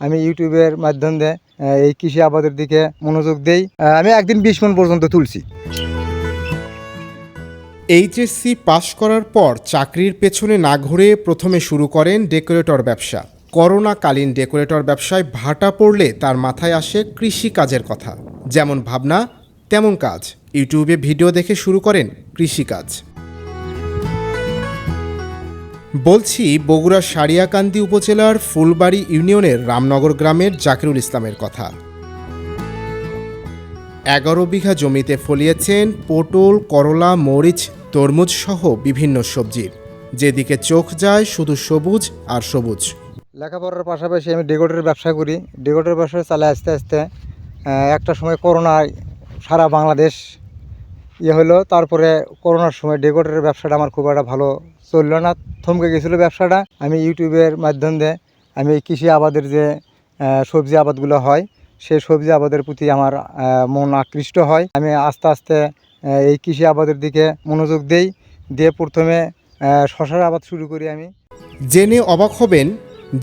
আমি ইউটিউবের মাধ্যম দিয়ে এই কৃষি আবাদের দিকে মনোযোগ দেই। আমি একদিন 20 মণ পর্যন্ত তুলছি। এইচএসসি পাশ করার পর চাকরির পেছনে না ঘুরে প্রথমে শুরু করেন ডেকোরেটর ব্যবসা। করোনাকালীন ডেকোরেটর ব্যবসায় ভাটা পড়লে তার মাথায় আসে কৃষি কাজের কথা। যেমন ভাবনা তেমন কাজ। ইউটিউবে ভিডিও দেখে শুরু করেন কৃষিকাজ। বলছি বগুড়ার সারিয়াকান্দি উপজেলার ফুলবাড়ি ইউনিয়নের রামনগর গ্রামের জাকিরুল ইসলামের কথা। 11 বিঘা জমিতে ফলিয়েছেন পটল, করলা, মরিচ, তরমুজ সহ বিভিন্ন সবজির। যেদিকে চোখ যায় শুধু সবুজ আর সবুজ। লেখাপড়ার পাশাপাশি আমি ডেকোরেটরের ব্যবসা করি। ডেকোরেটরের ব্যবসা চালে আস্তে আস্তে একটা সময় করোনায় সারা বাংলাদেশ হলো। তারপরে করোনার সময় ডেকোরেটরের ব্যবসাটা আমার খুব একটা ভালো চললো না, থমকে গেছিলো ব্যবসাটা। আমি ইউটিউবের মাধ্যম দিয়ে আমি এই কৃষি আবাদের যে সবজি আবাদগুলো হয় সেই সবজি আবাদের প্রতি আমার মন আকৃষ্ট হয়। আমি আস্তে আস্তে এই কৃষি আবাদের দিকে মনোযোগ দিয়ে প্রথমে শশার আবাদ শুরু করি আমি। জেনে অবাক হবেন,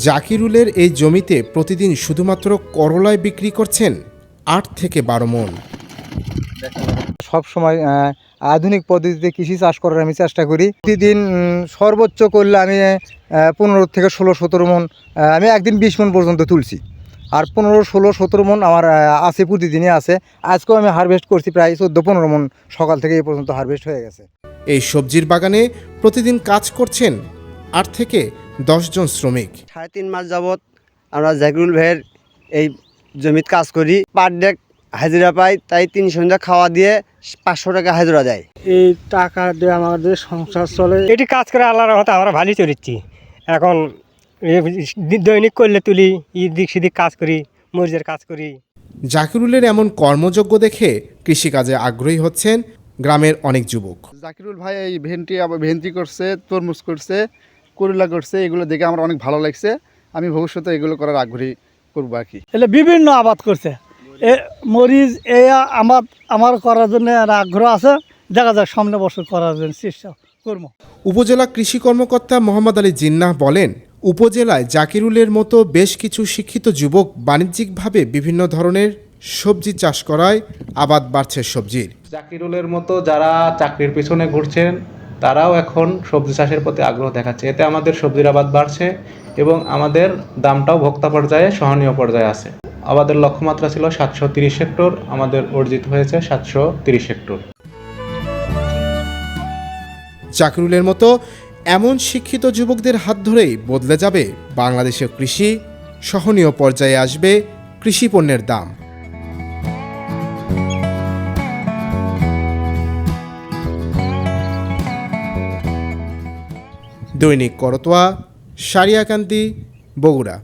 জাকিরুলের এই জমিতে প্রতিদিন শুধুমাত্র করলায় বিক্রি করছেন 8 থেকে 12 মণ। সব সময় আধুনিক পদ্ধতিতে কৃষি চাষ করার আমি চেষ্টা করি। প্রতিদিন সর্বোচ্চ করলে আমি 15 থেকে 16-17 মণ, আমি একদিন 20 মণ পর্যন্ত তুলছি। আর 15-16-17 মণ আমার আছে, প্রতিদিনই আছে। আজকেও আমি হারভেস্ট করছি প্রায় 14-15 মণ, সকাল থেকে এই পর্যন্ত হারভেস্ট হয়ে গেছে। এই সবজির বাগানে প্রতিদিন কাজ করছেন 8 থেকে 10 জন শ্রমিক। 3.5 মাস যাবৎ আমরা জাকিরুল ভাইয়ের এই জমিতে কাজ করি। পার ডে হাজিরা পাই, তাই 300 খাওয়া দিয়ে 500 টাকা হাজিরা দেয়। এই টাকা দিয়ে আমাদের সংসার চলে। এটি কাজ করে আল্লাহর রহমতে আমরা ভালোই চলেছি। এখন দৈনিক করলে তুলি, দিক সেদিক কাজ করি, মরিচের কাজ করি। জাকিরুলের এমন কর্মযোগ্য দেখে কৃষিকাজে আগ্রহী হচ্ছেন গ্রামের অনেক যুবক। জাকিরুল ভাই এই ভেন্টি করছে, তরমুজ করছে, করলা করছে, এগুলো দেখে আমার অনেক ভালো লাগছে। আমি ভবিষ্যতে এগুলো করার আগ্রহী করবো আর কি। এলে বিভিন্ন আবাদ করছে, মরিচ আমার করার জন্য আগ্রহ আছে। দেখা যাক সামনে বছর করার জন্য চেষ্টা করবো। উপজেলা কৃষি কর্মকর্তা মোহাম্মদ আলী জিন্নাহ বলেন, উপজেলায় জাকিরুলের মতো বেশ কিছু শিক্ষিত যুবক বাণিজ্যিকভাবে বিভিন্ন ধরনের সবজি চাষ করায় আবাদ বাড়ছে সবজির। জাকিরুলের মতো যারা চাকরির পিছনে ঘুরছেন তারাও এখন সবজি চাষের প্রতি আগ্রহ দেখাচ্ছে। এতে আমাদের সবজির আবাদ বাড়ছে এবং আমাদের দামটাও ভোক্তা পর্যায়ে সহনীয় পর্যায়ে আছে। আমাদের লক্ষ্যমাত্রা ছিল 730 হেক্টর, আমাদের অর্জিত হয়েছে 730 হেক্টর। জাকিরুলের মতো এমন শিক্ষিত যুবকদের হাত ধরেই বদলে যাবে বাংলাদেশের কৃষি, সহনীয় পর্যায়ে আসবে কৃষি পণ্যের দাম। দৈনিক করতোয়া, সারিয়াকান্দি, বগুড়া।